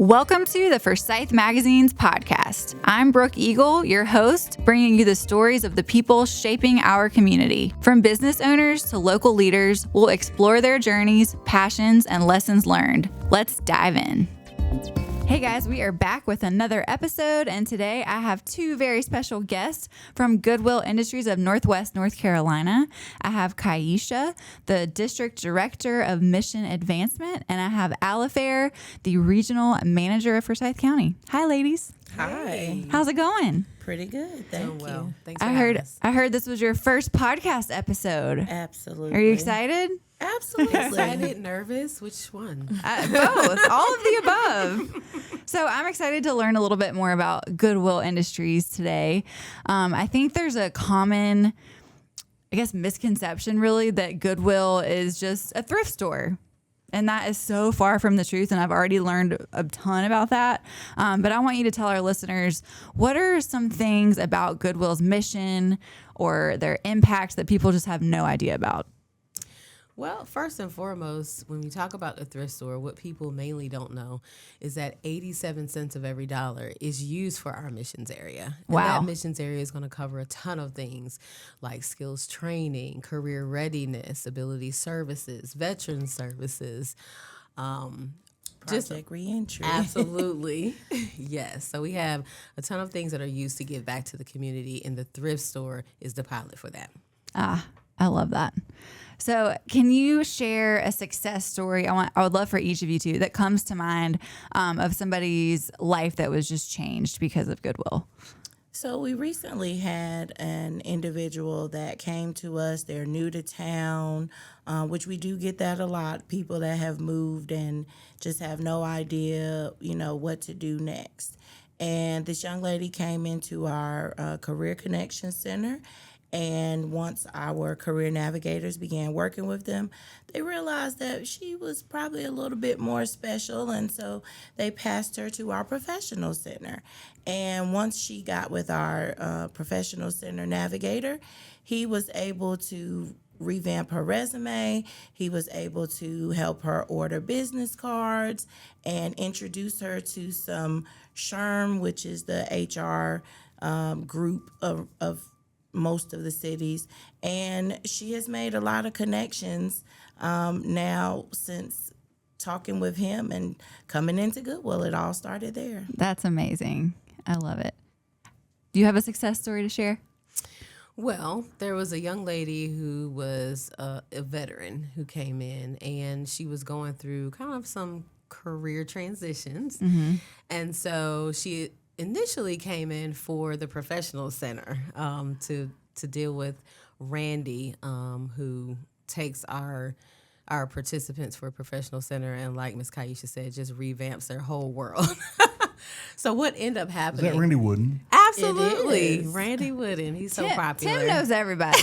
Welcome to the Forsyth Magazines podcast. I'm Brooke Eagle, your host, bringing you the stories of the people shaping our community. From business owners to local leaders, we'll explore their journeys, passions, and lessons learned. Let's dive in. Hey guys, we are back with another episode, and today I have two very special guests from Goodwill Industries of Northwest North Carolina. I have Kaisha, the District Director of Mission Advancement, and I have Alifair, the Regional Manager of Forsyth County. Hi, ladies. Hi. How's it going? Pretty good. Thank you. Thanks for having us. I heard this was your first podcast episode. Absolutely. Are you excited? Absolutely. Excited, nervous? Which one? Both. All of the above. So I'm excited to learn a little bit more about Goodwill Industries today. I think there's a common, misconception really that Goodwill is just a thrift store. And that is so far from the truth. And I've already learned a ton about that. But I want you to tell our listeners, what are some things about Goodwill's mission or their impact that people just have no idea about? Well, first and foremost, when we talk about the thrift store, what people mainly don't know is that 87 cents of every dollar is used for our missions area. And wow. That missions area is going to cover a ton of things like skills training, career readiness, ability services, veteran services, Project reentry. Absolutely. Yes. So we have a ton of things that are used to give back to the community, and the thrift store is the pilot for that. I love that. So can you share a success story? I would love for each of you to that comes to mind of somebody's life that was just changed because of Goodwill. So we recently had an individual that came to us. They're new to town, which we do get that a lot. People that have moved and just have no idea, what to do next. And this young lady came into our Career Connection Center. And once our career navigators began working with them, they realized that she was probably a little bit more special. And so they passed her to our professional center. And once she got with our professional center navigator, he was able to revamp her resume. He was able to help her order business cards and introduce her to some SHRM, which is the HR group of most of the cities, and she has made a lot of connections now since talking with him and coming into Goodwill. It all started there. That's amazing. I love it. Do you have a success story to share? Well, there was a young lady who was a veteran who came in, and she was going through kind of some career transitions. Mm-hmm. And so she initially came in for the professional center to deal with Randy, who takes our participants for professional center, and like Ms. Kaisha said, just revamps their whole world. So what ended up happening? Is that Randy Wooden? Absolutely, Randy Wooden. He's so popular. Tim knows everybody.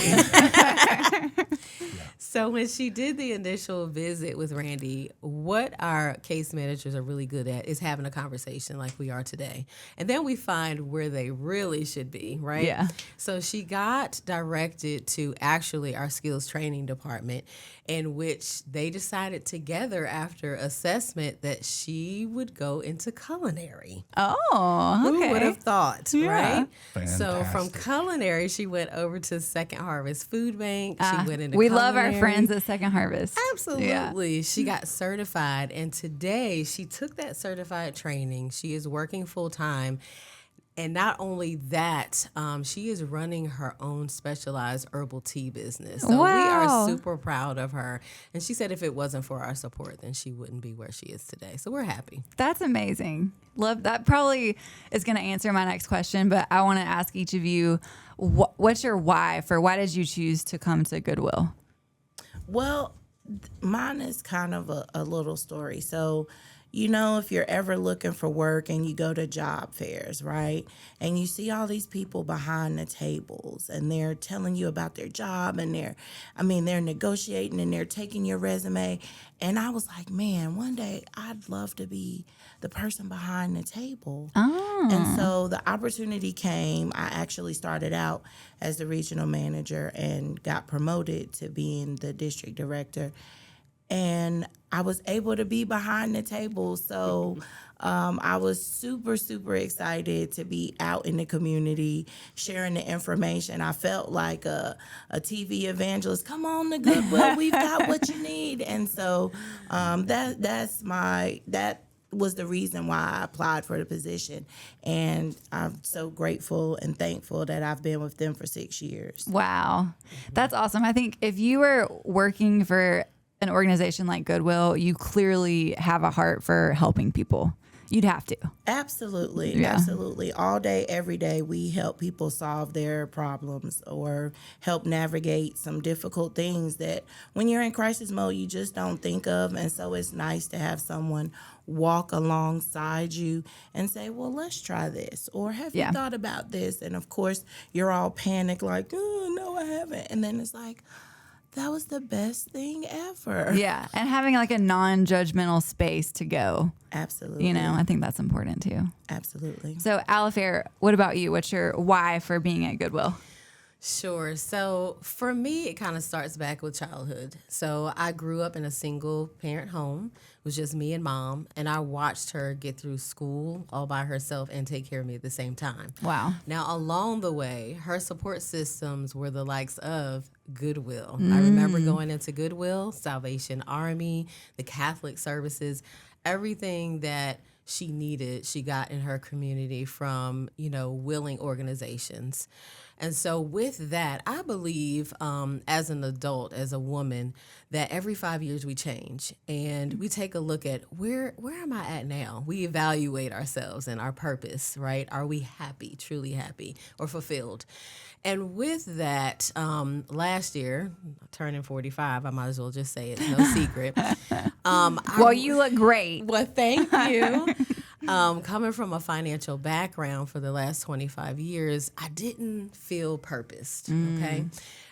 So when she did the initial visit with Randy, what our case managers are really good at is having a conversation like we are today. And then we find where they really should be, right? Yeah. So she got directed to actually our skills training department, in which they decided together after assessment that she would go into culinary. Oh, okay. Who would have thought, right? Fantastic. So from culinary, she went over to Second Harvest Food Bank. She went into we culinary. love our friends at Second Harvest. Absolutely. Yeah. She got certified, and today she took that certified training. She is working full time. And not only that, she is running her own specialized herbal tea business. So wow. We are super proud of her. And she said if it wasn't for our support, then she wouldn't be where she is today. So we're happy. That's amazing. Love that. Probably is going to answer my next question, but I want to ask each of you, what's your why did you choose to come to Goodwill? Well, mine is kind of a little story. So, if you're ever looking for work and you go to job fairs, right? And you see all these people behind the tables and they're telling you about their job and they're negotiating and they're taking your resume. And I was like, man, one day I'd love to be the person behind the table. Oh. And so the opportunity came. I actually started out as the regional manager and got promoted to being the district director. And I was able to be behind the table. So I was super, super excited to be out in the community, sharing the information. I felt like a TV evangelist. Come on to Goodwill, we've got what you need. And so that was the reason why I applied for the position. And I'm so grateful and thankful that I've been with them for 6 years. Wow. That's awesome. I think if you were working for an organization like Goodwill, you clearly have a heart for helping people. You'd have to. Absolutely. Yeah. Absolutely. All day, every day, we help people solve their problems or help navigate some difficult things that when you're in crisis mode, you just don't think of. And so it's nice to have someone walk alongside you and say, well, let's try this. Or have you thought about this? And of course, you're all panicked like, oh, no, I haven't. And then it's like, that was the best thing ever. Yeah. And having like a non-judgmental space to go. Absolutely. You know, I think that's important too. Absolutely. So Alifair, what about you? What's your why for being at Goodwill? Sure. So for me, it kind of starts back with childhood. So I grew up in a single parent home. It was just me and mom, and I watched her get through school all by herself and take care of me at the same time. Wow. Now, along the way, her support systems were the likes of Goodwill. I remember going into Goodwill, Salvation Army, the Catholic services, everything that she needed, she got in her community from, willing organizations. And so with that, I believe as an adult, as a woman, that every 5 years we change and we take a look at where am I at now? We evaluate ourselves and our purpose, right? Are we happy, truly happy or fulfilled? And with that, last year, turning 45, I might as well just say it, no secret. Well, you look great. Well, thank you. Coming from a financial background for the last 25 years, I didn't feel purposed, okay?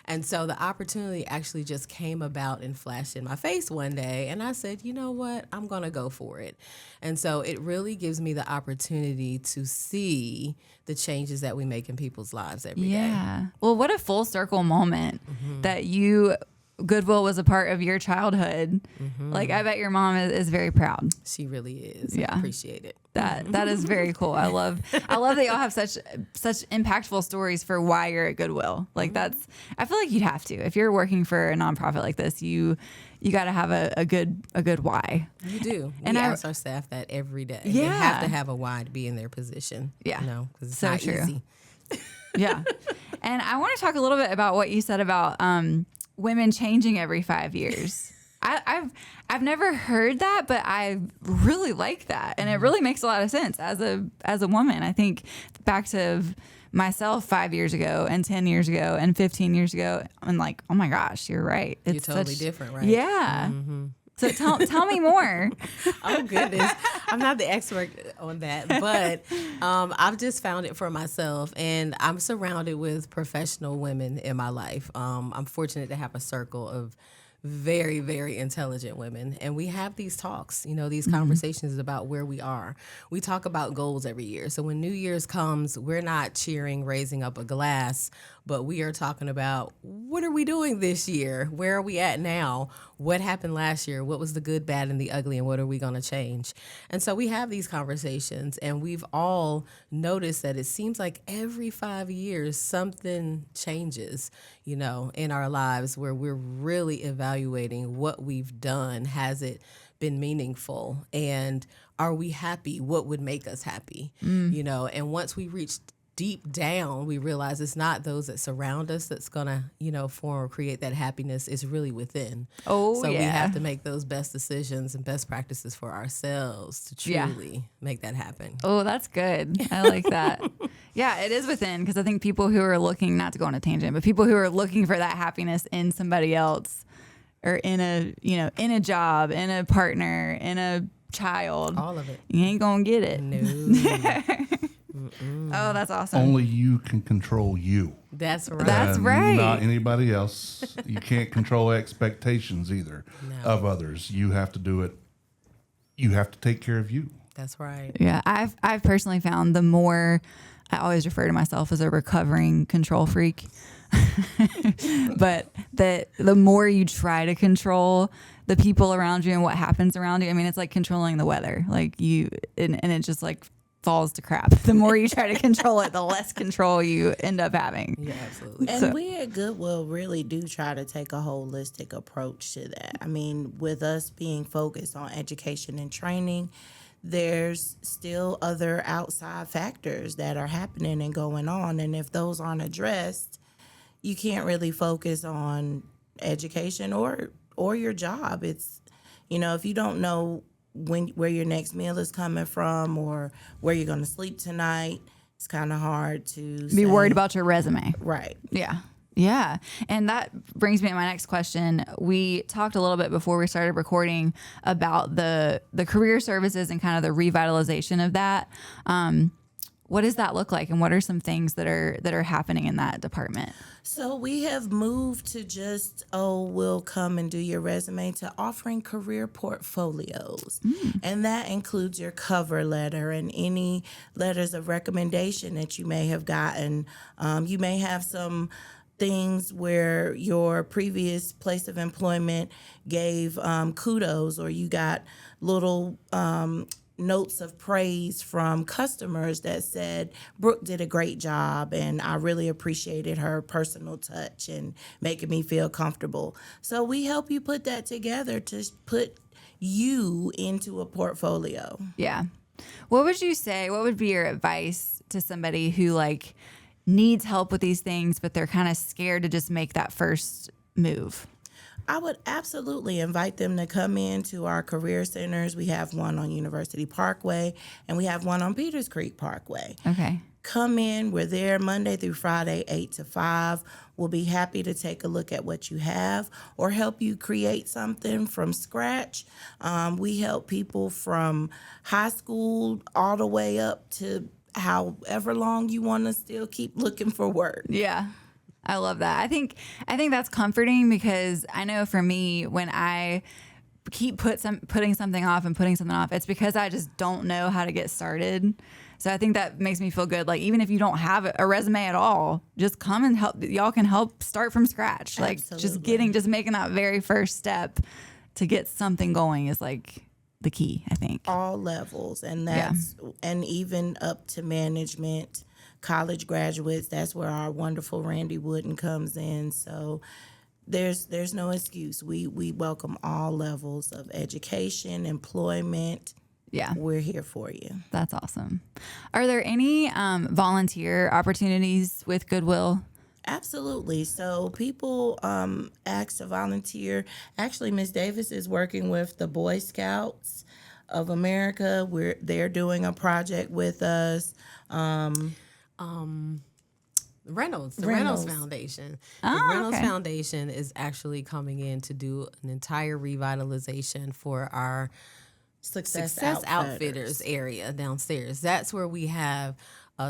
And so the opportunity actually just came about and flashed in my face one day, and I said, you know what? I'm going to go for it. And so it really gives me the opportunity to see the changes that we make in people's lives every day. Yeah. Well, what a full circle moment that Goodwill was a part of your childhood. Like, I bet your mom is very proud. She really is. Yeah. I appreciate it. That is very cool. I love that y'all have such impactful stories for why you're at Goodwill. Like I feel like you'd have to. If you're working for a nonprofit like this, you got to have a good why. You do. And we ask our staff that every day. Yeah. They have to have a why to be in their position. Yeah. Because it's So not true. easy. Yeah. And I want to talk a little bit about what you said about women changing every 5 years. I've never heard that, but I really like that, and it really makes a lot of sense as a woman. I think back to myself 5 years ago, and 10 years ago, and 15 years ago, I'm like, oh my gosh, you're right. You're totally different, right? Yeah. So tell me more. Oh goodness, I'm not the expert on that, but I've just found it for myself, and I'm surrounded with professional women in my life. I'm fortunate to have a circle of very, very intelligent women. And we have these talks, these conversations about where we are. We talk about goals every year. So when New Year's comes, we're not cheering, raising up a glass, but we are talking about what are we doing this year? Where are we at now? What happened last year? What was the good, bad, and the ugly, and what are we going to change? And so we have these conversations, and we've all noticed that it seems like every 5 years something changes, in our lives where we're really evaluating what we've done. Has it been meaningful? And are we happy? What would make us happy? And once we reach deep down, we realize it's not those that surround us that's gonna, form or create that happiness. It's really within. So we have to make those best decisions and best practices for ourselves to truly make that happen. Oh, that's good. I like that. Yeah, it is within, because I think people who are looking, not to go on a tangent, but people who are looking for that happiness in somebody else, or in a job, in a partner, in a child, All of it. you ain't gonna get it. No. Oh, that's awesome. Only you can control you. That's right. That's right. Not anybody else. You can't control expectations either of others. You have to do it. You have to take care of you. That's right. Yeah, I've personally found the more, I always refer to myself as a recovering control freak, but the more you try to control, the people around you and what happens around you. I mean, it's like controlling the weather. Like and it just like falls to crap. The more you try to control it, the less control you end up having. Yeah, absolutely. And we at Goodwill really do try to take a holistic approach to that. I mean, with us being focused on education and training, there's still other outside factors that are happening and going on. And if those aren't addressed, you can't really focus on education or your job. It's, if you don't know where your next meal is coming from or where you're going to sleep tonight, it's kind of hard to be worried about your resume. Right. Yeah. Yeah. And that brings me to my next question. We talked a little bit before we started recording about the career services and kind of the revitalization of that. What does that look like, and what are some things that are happening in that department? So we have moved to just, we'll come and do your resume, to offering career portfolios. And that includes your cover letter and any letters of recommendation that you may have gotten. You may have some things where your previous place of employment gave kudos, or you got little notes of praise from customers that said, Brooke did a great job and I really appreciated her personal touch and making me feel comfortable. So we help you put that together to put you into a portfolio. Yeah. What would you say, what would be your advice to somebody who like needs help with these things, but they're kind of scared to just make that first move? I would absolutely invite them to come into our career centers. We have one on University Parkway and we have one on Peters Creek Parkway. Okay. Come in. We're there Monday through Friday, 8 to 5. We'll be happy to take a look at what you have or help you create something from scratch. We help people from high school all the way up to however long you want to still keep looking for work. Yeah. I love that. I think that's comforting, because I know for me, when I keep putting something off, it's because I just don't know how to get started. So I think that makes me feel good. Like, even if you don't have a resume at all, just come and help. Y'all can help start from scratch. Like, Absolutely. just making that very first step to get something going is like the key, I think. All levels, and and even up to management. College graduates, that's where our wonderful Randy Wooden comes in. So there's no excuse. We welcome all levels of education, employment. Yeah. We're here for you. That's awesome. Are there any volunteer opportunities with Goodwill? Absolutely. So people ask to volunteer. Actually, Ms. Davis is working with the Boy Scouts of America. They're doing a project with us. Reynolds Foundation. Oh, The Reynolds okay. Foundation is actually coming in to do an entire revitalization for our Success Outfitters area downstairs. That's where we have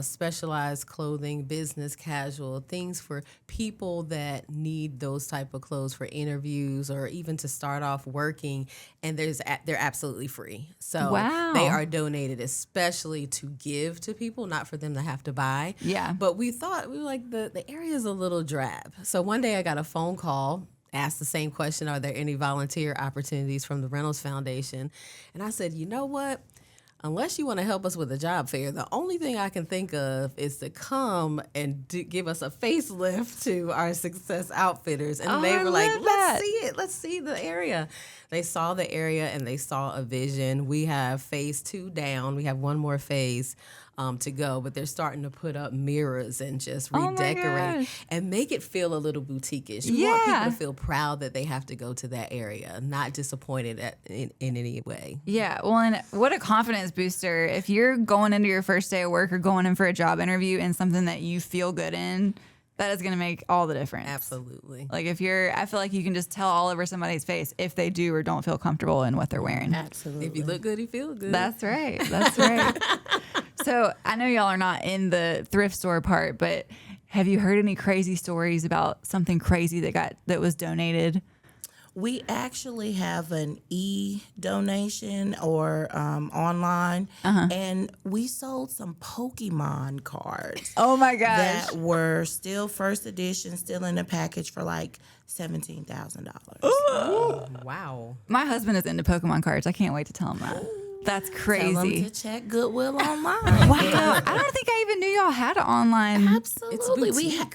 specialized clothing, business casual, things for people that need those type of clothes for interviews or even to start off working. And they're absolutely free. So Wow. they are donated especially to give to people, not for them to have to buy. Yeah. But we were like, the area is a little drab. So one day I got a phone call, asked the same question, are there any volunteer opportunities from the Reynolds Foundation? And I said, you know what? Unless you want to help us with a job fair, the only thing I can think of is to come and give us a facelift to our Success Outfitters. And they were like, let's see it. Let's see the area. They saw the area and they saw a vision. We have phase 2 down. We have one more phase to go, but they're starting to put up mirrors and just redecorate and make it feel a little boutique-ish. You want people to feel proud that they have to go to that area, not disappointed in any way. Yeah. Well, and what a confidence booster. If you're going into your first day of work or going in for a job interview in something that you feel good in, that is going to make all the difference. Absolutely. Like, I feel like you can just tell all over somebody's face if they do or don't feel comfortable in what they're wearing. Absolutely. If you look good, you feel good. That's right. That's right. So I know y'all are not in the thrift store part, but have you heard any crazy stories about something crazy that was donated? We actually have an e-donation or online, and we sold some Pokemon cards. Oh my gosh. That were still first edition, still in the package for like $17,000. Wow. My husband is into Pokemon cards. I can't wait to tell him that. That's Tell them crazy. to check Goodwill online. Wow. I don't think I even knew y'all had it online. Absolutely. We have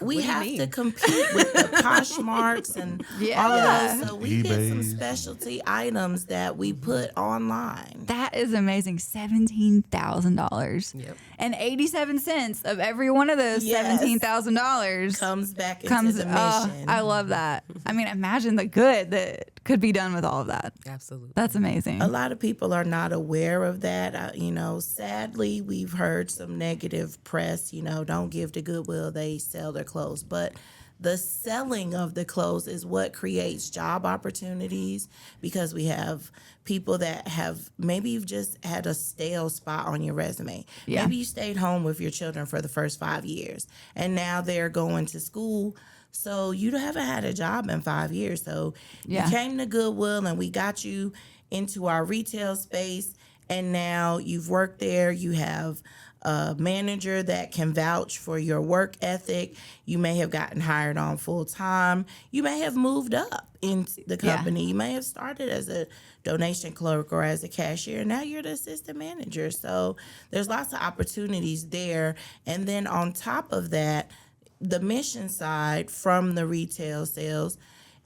to compete with the Poshmarks and all of those. So we get some specialty items that we put online. That is amazing. $17,000. Yep. And 87 cents of every one of those $17,000 Comes back into the mission. I love that. I mean, imagine the good that could be done with all of that. Absolutely. That's amazing. A lot of people are not aware of that. Sadly, we've heard some negative press, don't give to Goodwill, they sell their clothes. But the selling of the clothes is what creates job opportunities, because we have people that have, maybe you've just had a stale spot on your resume. Yeah. Maybe you stayed home with your children for the first 5 years, and now they're going to school. So you haven't had a job in 5 years. So you came to Goodwill and we got you into our retail space, and now you've worked there. You have a manager that can vouch for your work ethic. You may have gotten hired on full time. You may have moved up in the company. You may have started as a donation clerk or as a cashier. Now you're the assistant manager. So there's lots of opportunities there. And then on top of that, the mission side from the retail sales,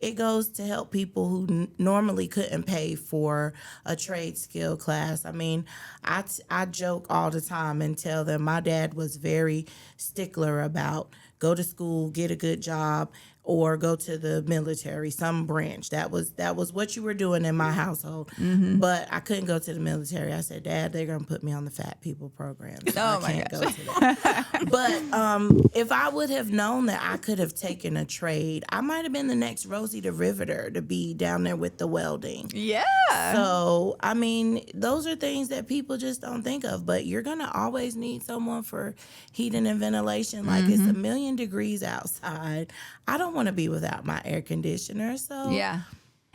it goes to help people who normally couldn't pay for a trade skill class. I mean, I joke all the time and tell them my dad was very stickler about go to school, get a good job, or go to the military, some branch. That was what you were doing in my household. But I couldn't go to the military. I said, Dad, they're going to put me on the fat people program. So I can't go to that. But if I would have known that I could have taken a trade, I might have been the next Rosie the Riveter to be down there with the welding. Yeah. So, I mean, those are things that people just don't think of. But you're going to always need someone for heating and ventilation. Like, it's 1,000,000 degrees outside. I don't want to be without my air conditioner. So yeah,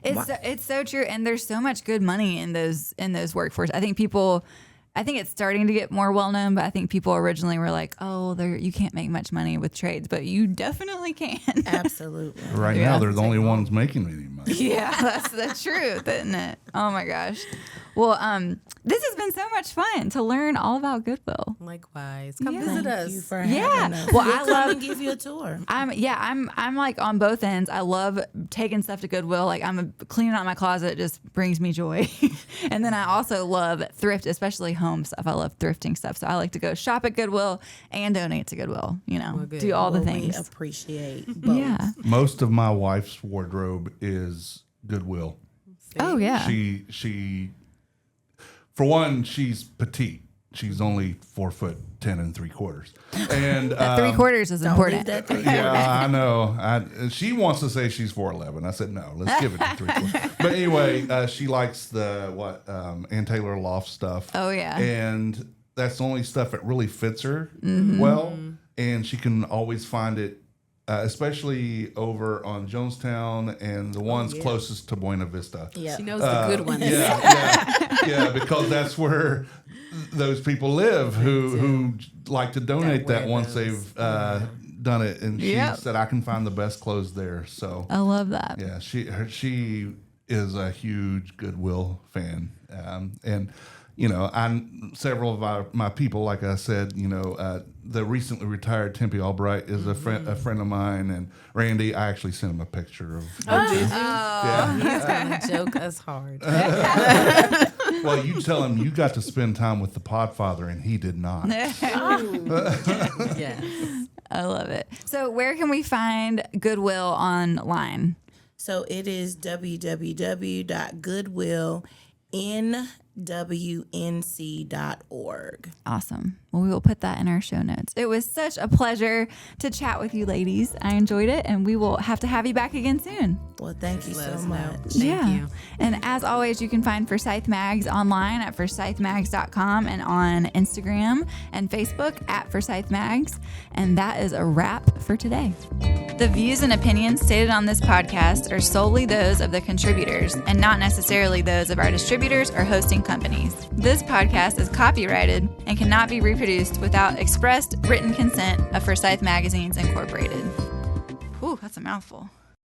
it's so true, and there's so much good money in those workforce. I think it's starting to get more well known, but I think people originally were like, "Oh, you can't make much money with trades," but you definitely can. Absolutely. Right now, they're the only ones making any money. Yeah, that's the truth, isn't it? Oh my gosh. Well, this has been so much fun to learn all about Goodwill. Likewise. Come visit us. Thank you for having us. Well, I love to give you a tour. I'm like on both ends. I love taking stuff to Goodwill. Like I'm cleaning out my closet. It just brings me joy. And then I also love thrift, especially home stuff. I love thrifting stuff. So I like to go shop at Goodwill and donate to Goodwill, do all the things. We appreciate both. Yeah. Most of my wife's wardrobe is Goodwill. Oh yeah. She for one, she's petite. She's only 4'10" 3/4, and that 3/4 is important. Yeah, I know. She wants to say she's 4'11". I said no. Let's give it to 3/4. But anyway, she likes the Ann Taylor Loft stuff. Oh yeah. And that's the only stuff that really fits her well, and she can always find it. Especially over on Jonestown and the ones closest to Buena Vista. Yeah. She knows the good ones. Yeah, because that's where those people live who like to donate that once they've done it. And she said, I can find the best clothes there. So I love that. Yeah, she is a huge Goodwill fan. And several of my people, like I said, the recently retired Tempe Albright is a friend of mine, and Randy, I actually sent him a picture of. Oh, did you? Yeah. He's gonna joke us hard. Well, you tell him you got to spend time with the Podfather, and he did not. Yes. I love it. So, where can we find Goodwill online? So it is www.goodwillnwnc.com. WNC.org. Awesome. Well, we will put that in our show notes. It was such a pleasure to chat with you ladies. I enjoyed it, and we will have to have you back again soon. Well, thank you so know. much. Thank you. And as always, you can find Forsyth Mags online at forsythmags.com and on Instagram and Facebook at Forsyth Mags. And that is a wrap for today. The views and opinions stated on this podcast are solely those of the contributors and not necessarily those of our distributors or hosting companies. This podcast is copyrighted and cannot be reproduced without expressed written consent of Forsyth Magazines Incorporated. Ooh, that's a mouthful.